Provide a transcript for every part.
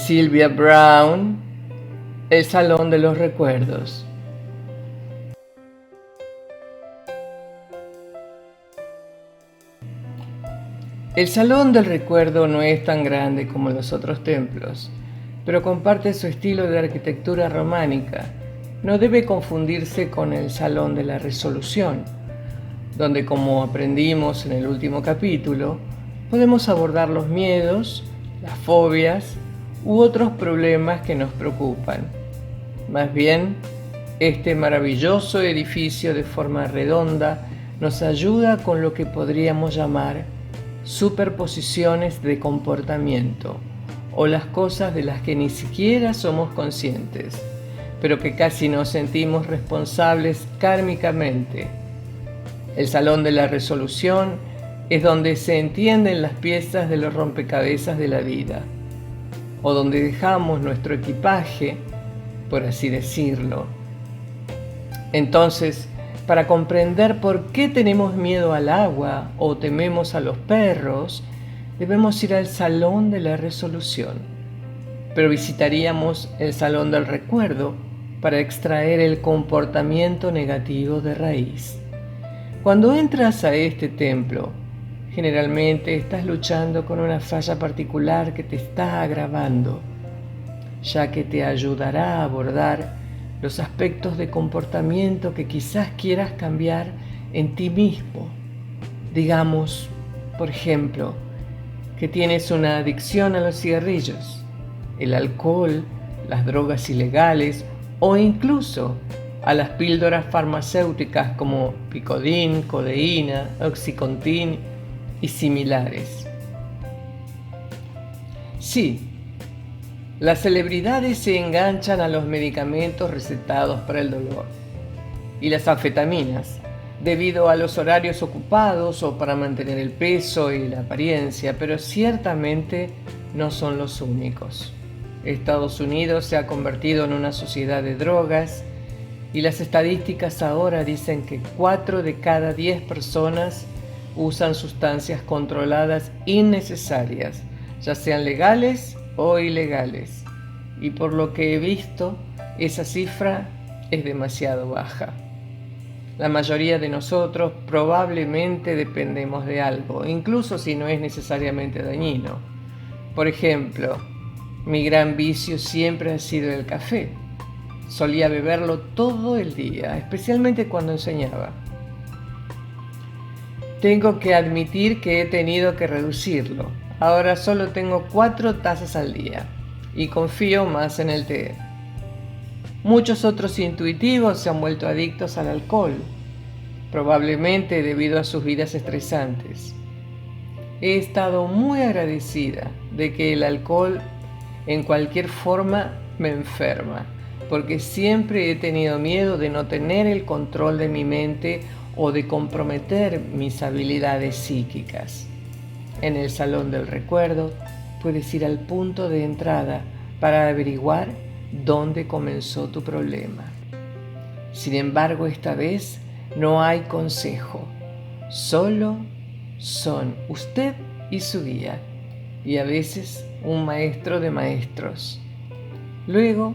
Sylvia Browne, El Salón de los Recuerdos. El Salón del Recuerdo no es tan grande como los otros templos, pero comparte su estilo de arquitectura románica. No debe confundirse con el Salón de la Resolución, donde, como aprendimos en el último capítulo, podemos abordar los miedos, las fobias u otros problemas que nos preocupan. Más bien, este maravilloso edificio de forma redonda nos ayuda con lo que podríamos llamar superposiciones de comportamiento, o las cosas de las que ni siquiera somos conscientes, pero que casi nos sentimos responsables kármicamente. El Salón de la Resolución es donde se entienden las piezas de los rompecabezas de la vida, o donde dejamos nuestro equipaje, por así decirlo. Entonces, para comprender por qué tenemos miedo al agua o tememos a los perros, debemos ir al Salón de la Resolución. Pero visitaríamos el Salón del Recuerdo para extraer el comportamiento negativo de raíz. Cuando entras a este templo, generalmente estás luchando con una falla particular que te está agravando, ya que te ayudará a abordar los aspectos de comportamiento que quizás quieras cambiar en ti mismo. Digamos, por ejemplo, que tienes una adicción a los cigarrillos, el alcohol, las drogas ilegales o incluso a las píldoras farmacéuticas como Picodin, codeína, Oxycontin y similares. Sí, las celebridades se enganchan a los medicamentos recetados para el dolor y las anfetaminas debido a los horarios ocupados o para mantener el peso y la apariencia, pero ciertamente no son los únicos. Estados Unidos se ha convertido en una sociedad de drogas y las estadísticas ahora dicen que 4 de cada 10 personas usan sustancias controladas innecesarias, ya sean legales o ilegales. Y por lo que he visto, esa cifra es demasiado baja. La mayoría de nosotros probablemente dependemos de algo, incluso si no es necesariamente dañino. Por ejemplo, mi gran vicio siempre ha sido el café. Solía beberlo todo el día, especialmente cuando enseñaba. Tengo que admitir que he tenido que reducirlo. Ahora solo tengo 4 tazas al día y confío más en el té. Muchos otros intuitivos se han vuelto adictos al alcohol, probablemente debido a sus vidas estresantes. He estado muy agradecida de que el alcohol en cualquier forma me enferma, porque siempre he tenido miedo de no tener el control de mi mente o de comprometer mis habilidades psíquicas. En el Salón del Recuerdo puedes ir al punto de entrada para averiguar dónde comenzó tu problema. Sin embargo, esta vez no hay consejo, solo son usted y su guía, y a veces un maestro de maestros. Luego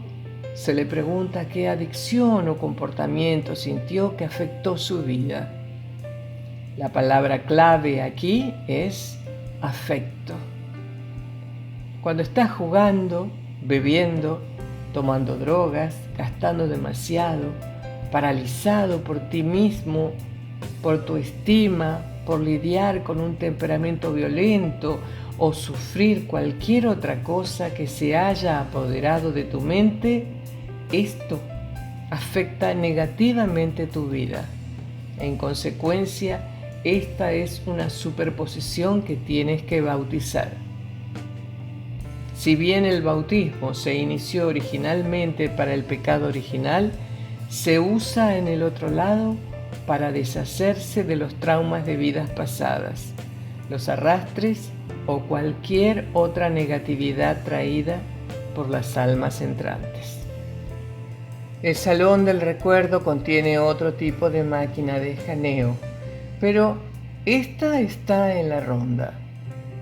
se le pregunta qué adicción o comportamiento sintió que afectó su vida. La palabra clave aquí es afecto. Cuando estás jugando, bebiendo, tomando drogas, gastando demasiado, paralizado por ti mismo, por tu estima, por lidiar con un temperamento violento o sufrir cualquier otra cosa que se haya apoderado de tu mente, esto afecta negativamente tu vida. En consecuencia, esta es una superposición que tienes que bautizar. Si bien el bautismo se inició originalmente para el pecado original, se usa en el otro lado para deshacerse de los traumas de vidas pasadas, los arrastres o cualquier otra negatividad traída por las almas entrantes. El Salón del Recuerdo contiene otro tipo de máquina de escaneo, pero esta está en la ronda.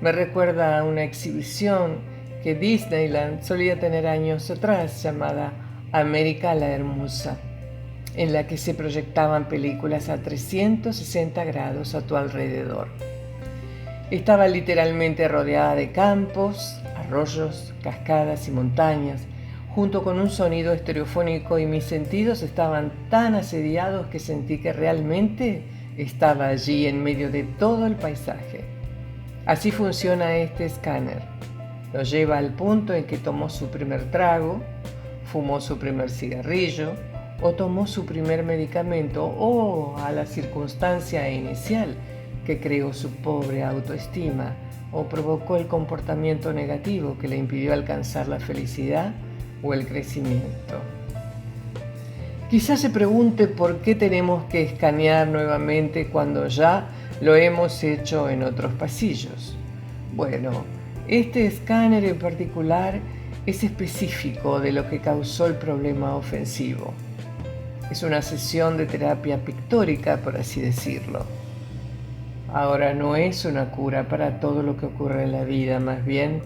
Me recuerda a una exhibición que Disneyland solía tener años atrás, llamada América la Hermosa, en la que se proyectaban películas a 360 grados a tu alrededor. Estaba literalmente rodeada de campos, arroyos, cascadas y montañas, junto con un sonido estereofónico, y mis sentidos estaban tan asediados que sentí que realmente estaba allí en medio de todo el paisaje. Así funciona este escáner. Lo lleva al punto en que tomó su primer trago, fumó su primer cigarrillo o tomó su primer medicamento, o a la circunstancia inicial que creó su pobre autoestima o provocó el comportamiento negativo que le impidió alcanzar la felicidad o el crecimiento. Quizás se pregunte por qué tenemos que escanear nuevamente cuando ya lo hemos hecho en otros pasillos. Bueno, este escáner en particular es específico de lo que causó el problema ofensivo. Es una sesión de terapia pictórica, por así decirlo. Ahora, no es una cura para todo lo que ocurre en la vida, más bien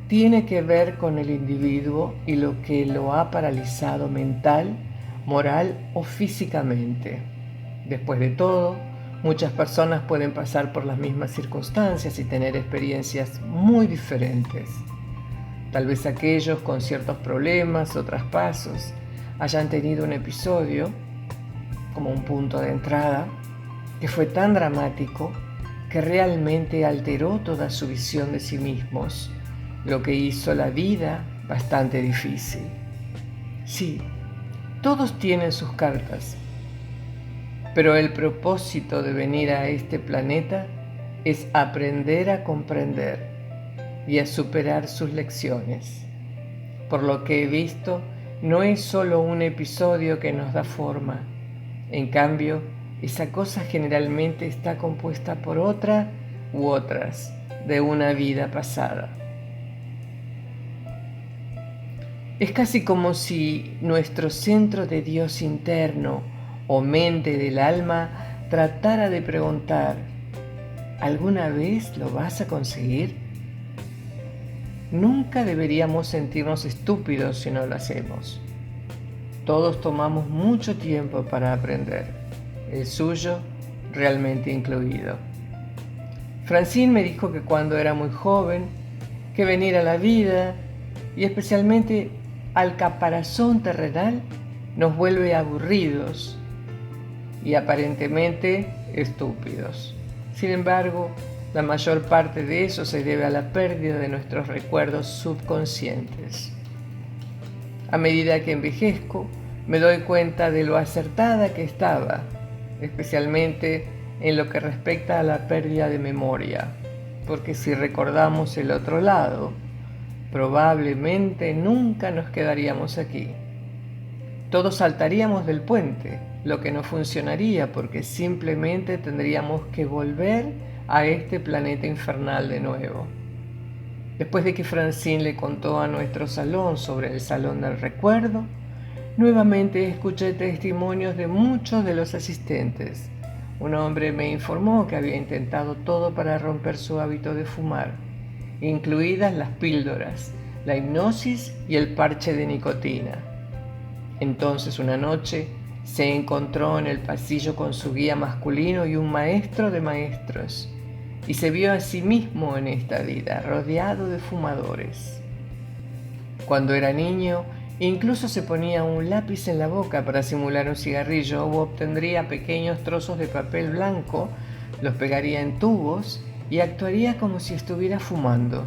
tiene que ver con el individuo y lo que lo ha paralizado mental, moral o físicamente. Después de todo, muchas personas pueden pasar por las mismas circunstancias y tener experiencias muy diferentes. Tal vez aquellos con ciertos problemas o traspasos hayan tenido un episodio, como un punto de entrada, que fue tan dramático que realmente alteró toda su visión de sí mismos, lo que hizo la vida bastante difícil. Sí, todos tienen sus cartas, pero el propósito de venir a este planeta es aprender a comprender y a superar sus lecciones. Por lo que he visto, no es solo un episodio que nos da forma. En cambio, esa cosa generalmente está compuesta por otra u otras de una vida pasada. Es casi como si nuestro centro de Dios interno o mente del alma tratara de preguntar: ¿alguna vez lo vas a conseguir? Nunca deberíamos sentirnos estúpidos si no lo hacemos. Todos tomamos mucho tiempo para aprender, el suyo realmente incluido. Francine me dijo que cuando era muy joven, que venir a la vida, y especialmente al caparazón terrenal, nos vuelve aburridos y aparentemente estúpidos. Sin embargo, la mayor parte de eso se debe a la pérdida de nuestros recuerdos subconscientes. A medida que envejezco, me doy cuenta de lo acertada que estaba, especialmente en lo que respecta a la pérdida de memoria, porque si recordamos el otro lado, probablemente nunca nos quedaríamos aquí. Todos saltaríamos del puente, lo que no funcionaría porque simplemente tendríamos que volver a este planeta infernal de nuevo. Después de que Francine le contó a nuestro salón sobre el Salón del Recuerdo, nuevamente escuché testimonios de muchos de los asistentes. Un hombre me informó que había intentado todo para romper su hábito de fumar, incluidas las píldoras, la hipnosis y el parche de nicotina. Entonces, una noche, se encontró en el pasillo con su guía masculino y un maestro de maestros, y se vio a sí mismo en esta vida rodeado de fumadores. Cuando era niño, incluso se ponía un lápiz en la boca para simular un cigarrillo, o obtendría pequeños trozos de papel blanco, los pegaría en tubos y actuaría como si estuviera fumando.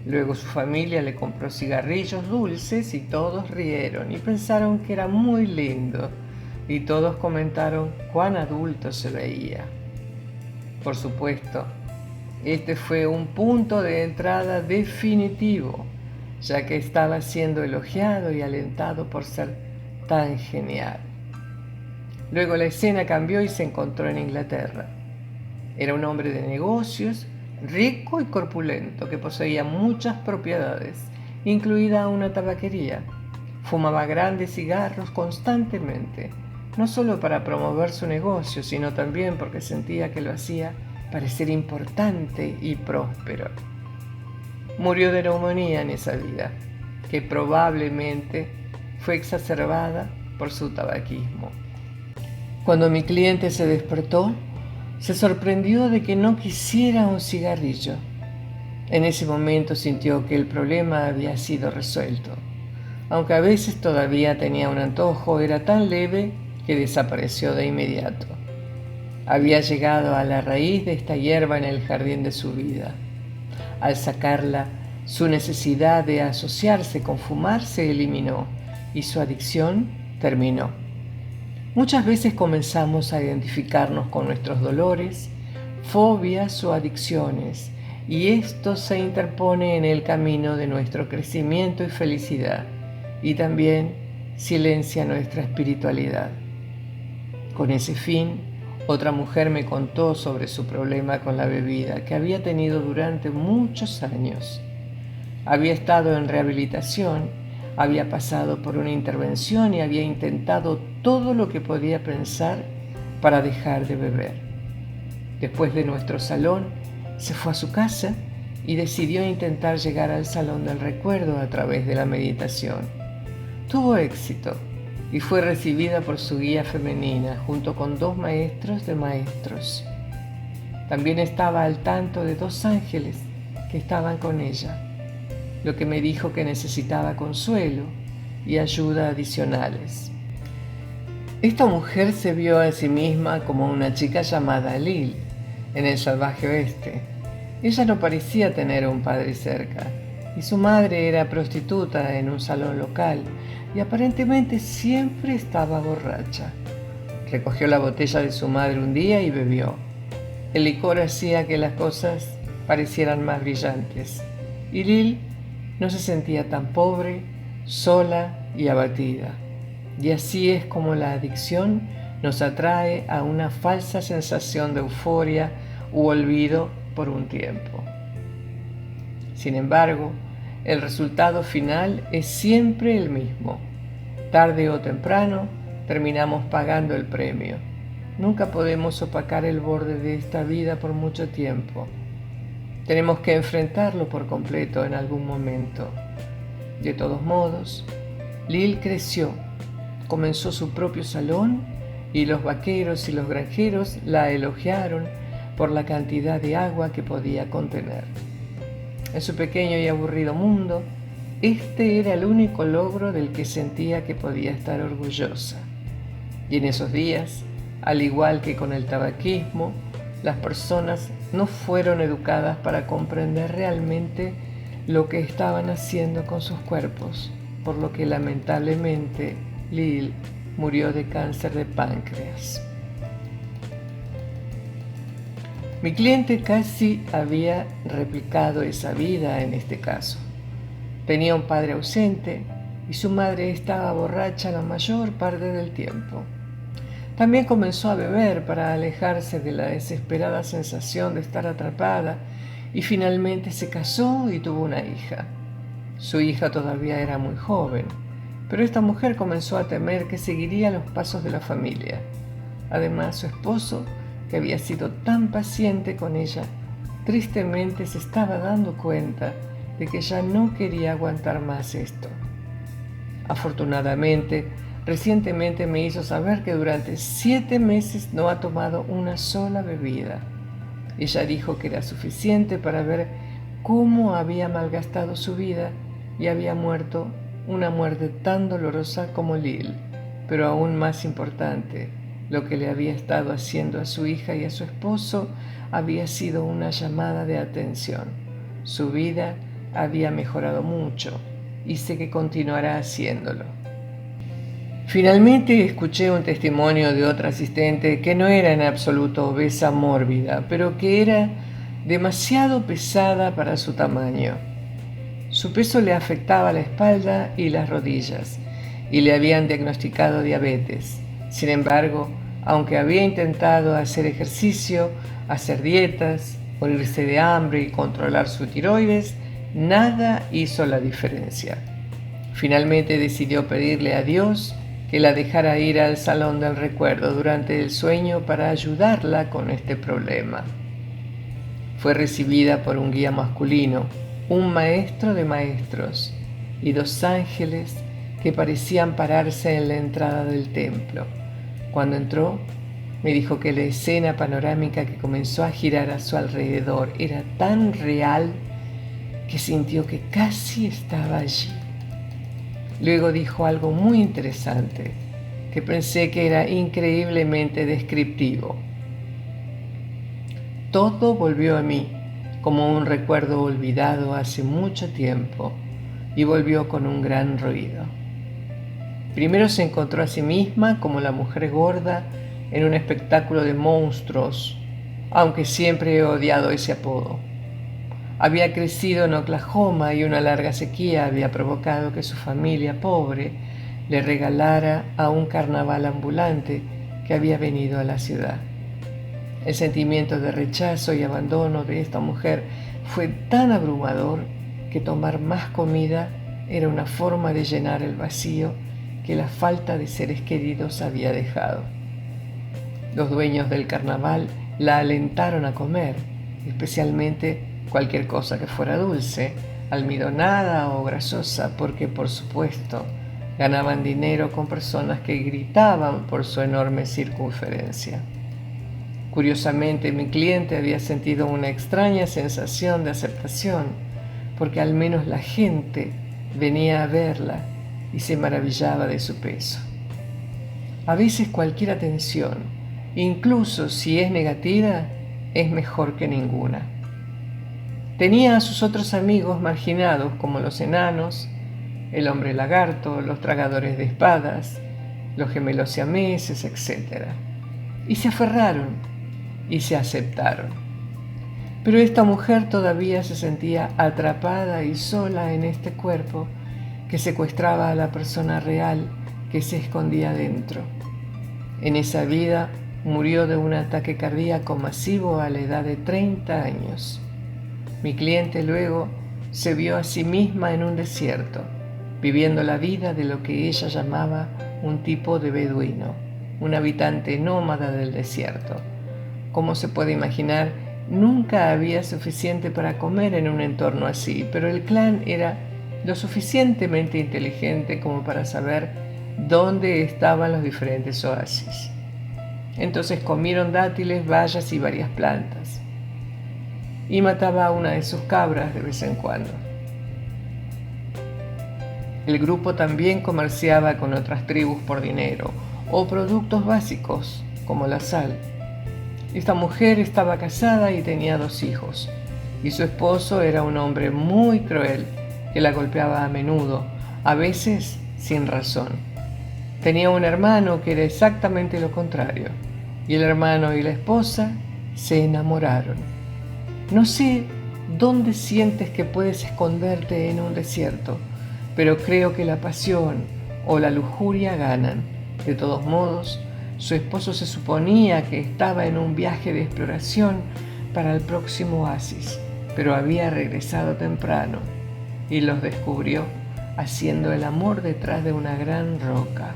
Luego su familia le compró cigarrillos dulces y todos rieron y pensaron que era muy lindo, y todos comentaron cuán adulto se veía. Por supuesto, este fue un punto de entrada definitivo, ya que estaba siendo elogiado y alentado por ser tan genial. Luego la escena cambió y se encontró en Inglaterra. Era un hombre de negocios, rico y corpulento, que poseía muchas propiedades, incluida una tabaquería. Fumaba grandes cigarros constantemente, no solo para promover su negocio, sino también porque sentía que lo hacía parecer importante y próspero. murió de neumonía en esa vida, que probablemente fue exacerbada por su tabaquismo. Cuando mi cliente se despertó, se sorprendió de que no quisiera un cigarrillo. En ese momento sintió que el problema había sido resuelto. Aunque a veces todavía tenía un antojo, era tan leve que desapareció de inmediato. Había llegado a la raíz de esta hierba en el jardín de su vida. Al sacarla, su necesidad de asociarse con fumar se eliminó y su adicción terminó. Muchas veces comenzamos a identificarnos con nuestros dolores, fobias o adicciones, y esto se interpone en el camino de nuestro crecimiento y felicidad, y también silencia nuestra espiritualidad. Con ese fin, otra mujer me contó sobre su problema con la bebida que había tenido durante muchos años. Había estado en rehabilitación, había pasado por una intervención y había intentado todo lo que podía pensar para dejar de beber. Después de nuestro salón, se fue a su casa y decidió intentar llegar al salón del recuerdo a través de la meditación. Tuvo éxito y fue recibida por su guía femenina junto con 2 maestros de maestros. También estaba al tanto de 2 ángeles que estaban con ella, lo que me dijo que necesitaba consuelo y ayuda adicionales. Esta mujer se vio a sí misma como una chica llamada Lil en el salvaje oeste. Ella no parecía tener un padre cerca y su madre era prostituta en un salón local y aparentemente siempre estaba borracha. Recogió la botella de su madre un día y bebió. El licor hacía que las cosas parecieran más brillantes y Lil no se sentía tan pobre, sola y abatida. Y así es como la adicción nos atrae a una falsa sensación de euforia u olvido por un tiempo. Sin embargo, el resultado final es siempre el mismo. Tarde o temprano terminamos pagando el premio. Nunca podemos opacar el borde de esta vida por mucho tiempo. Tenemos que enfrentarlo por completo en algún momento. De todos modos, Lil creció, comenzó su propio salón y los vaqueros y los granjeros la elogiaron por la cantidad de agua que podía contener. En su pequeño y aburrido mundo, este era el único logro del que sentía que podía estar orgullosa. Y en esos días, al igual que con el tabaquismo, las personas no fueron educadas para comprender realmente lo que estaban haciendo con sus cuerpos, por lo que lamentablemente Lil murió de cáncer de páncreas. Mi cliente casi había replicado esa vida en este caso. Tenía un padre ausente y su madre estaba borracha la mayor parte del tiempo. También comenzó a beber para alejarse de la desesperada sensación de estar atrapada y finalmente se casó y tuvo una hija. Su hija todavía era muy joven, pero esta mujer comenzó a temer que seguiría los pasos de la familia. Además, su esposo, que había sido tan paciente con ella, tristemente se estaba dando cuenta de que ya no quería aguantar más esto. Afortunadamente, recientemente me hizo saber que durante 7 meses no ha tomado una sola bebida. Ella dijo que era suficiente para ver cómo había malgastado su vida y había muerto una muerte tan dolorosa como Lil, pero aún más importante, lo que le había estado haciendo a su hija y a su esposo había sido una llamada de atención. Su vida había mejorado mucho y sé que continuará haciéndolo. Finalmente escuché un testimonio de otra asistente que no era en absoluto obesa mórbida, pero que era demasiado pesada para su tamaño. Su peso le afectaba la espalda y las rodillas, y le habían diagnosticado diabetes. Sin embargo, aunque había intentado hacer ejercicio, hacer dietas, morirse de hambre y controlar su tiroides, nada hizo la diferencia. Finalmente decidió pedirle a Dios que la dejara ir al salón del recuerdo durante el sueño para ayudarla con este problema. Fue recibida por un guía masculino un maestro de maestros y dos ángeles que parecían pararse en la entrada del templo. Cuando entró, me dijo que la escena panorámica que comenzó a girar a su alrededor era tan real que sintió que casi estaba allí. Luego dijo algo muy interesante, que pensé que era increíblemente descriptivo. Todo volvió a mí como un recuerdo olvidado hace mucho tiempo y volvió con un gran ruido. Primero se encontró a sí misma como la mujer gorda en un espectáculo de monstruos, aunque siempre he odiado ese apodo. Había crecido en Oklahoma y una larga sequía había provocado que su familia pobre le regalara a un carnaval ambulante que había venido a la ciudad. El sentimiento de rechazo y abandono de esta mujer fue tan abrumador que tomar más comida era una forma de llenar el vacío que la falta de seres queridos había dejado. Los dueños del carnaval la alentaron a comer, especialmente cualquier cosa que fuera dulce, almidonada o grasosa, porque por supuesto ganaban dinero con personas que gritaban por su enorme circunferencia. Curiosamente, mi cliente había sentido una extraña sensación de aceptación, porque al menos la gente venía a verla y se maravillaba de su peso. A veces cualquier atención, incluso si es negativa, es mejor que ninguna. Tenía a sus otros amigos marginados como los enanos, el hombre lagarto, los tragadores de espadas, los gemelos siameses, etc. Y se aferraron y se aceptaron. Pero esta mujer todavía se sentía atrapada y sola en este cuerpo que secuestraba a la persona real que se escondía dentro. En esa vida murió de un ataque cardíaco masivo a la edad de 30 años. Mi cliente luego se vio a sí misma en un desierto, viviendo la vida de lo que ella llamaba un tipo de beduino, un habitante nómada del desierto. Como se puede imaginar, nunca había suficiente para comer en un entorno así, pero el clan era lo suficientemente inteligente como para saber dónde estaban los diferentes oasis. Entonces comieron dátiles, bayas y varias plantas, y mataba a una de sus cabras de vez en cuando. El grupo también comerciaba con otras tribus por dinero o productos básicos como la sal. Esta mujer estaba casada y tenía 2 hijos, y su esposo era un hombre muy cruel que la golpeaba a menudo, a veces sin razón. Tenía un hermano que era exactamente lo contrario, y el hermano y la esposa se enamoraron. No sé dónde sientes que puedes esconderte en un desierto, pero creo que la pasión o la lujuria ganan. De todos modos, su esposo se suponía que estaba en un viaje de exploración para el próximo oasis, pero había regresado temprano y los descubrió haciendo el amor detrás de una gran roca.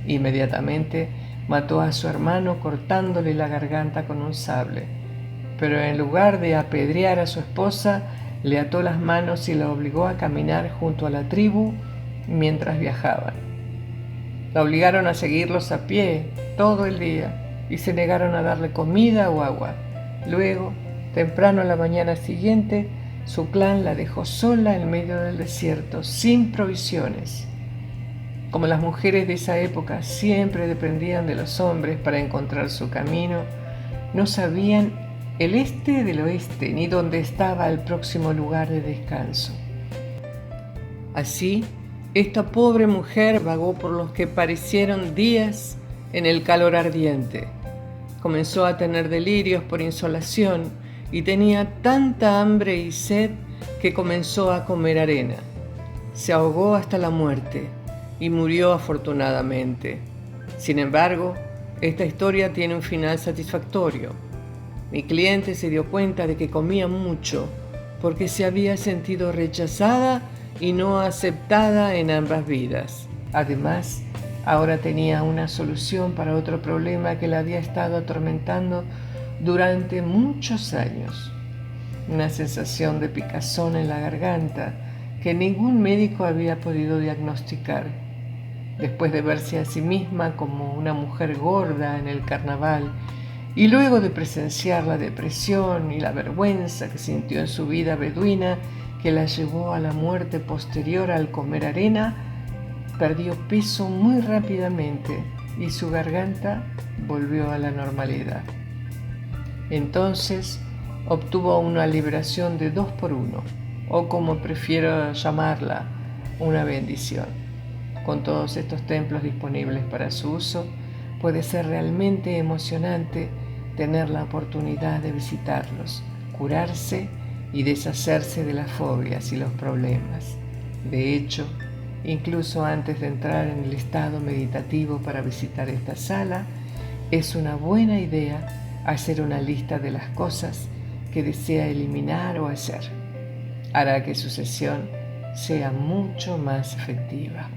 Inmediatamente mató a su hermano cortándole la garganta con un sable, pero en lugar de apedrear a su esposa, le ató las manos y la obligó a caminar junto a la tribu mientras viajaban. La obligaron a seguirlos a pie todo el día y se negaron a darle comida o agua. Luego, temprano a la mañana siguiente, su clan la dejó sola en medio del desierto, sin provisiones. Como las mujeres de esa época siempre dependían de los hombres para encontrar su camino, no sabían el este del oeste ni dónde estaba el próximo lugar de descanso. Así, esta pobre mujer vagó por los que parecieron días en el calor ardiente. Comenzó a tener delirios por insolación y tenía tanta hambre y sed que comenzó a comer arena. Se ahogó hasta la muerte y murió afortunadamente. Sin embargo, esta historia tiene un final satisfactorio. Mi cliente se dio cuenta de que comía mucho porque se había sentido rechazada y no aceptada en ambas vidas. Además, ahora tenía una solución para otro problema que la había estado atormentando durante muchos años. una sensación de picazón en la garganta que ningún médico había podido diagnosticar. Después de verse a sí misma como una mujer gorda en el carnaval y luego de presenciar la depresión y la vergüenza que sintió en su vida beduina que la llevó a la muerte posterior al comer arena, perdió peso muy rápidamente y su garganta volvió a la normalidad. Entonces obtuvo una liberación de 2 por 1, o como prefiero llamarla, una bendición. Con todos estos templos disponibles para su uso, puede ser realmente emocionante tener la oportunidad de visitarlos, curarse y deshacerse de las fobias y los problemas. De hecho, incluso antes de entrar en el estado meditativo para visitar esta sala, es una buena idea hacer una lista de las cosas que desea eliminar o hacer. Hará que su sesión sea mucho más efectiva.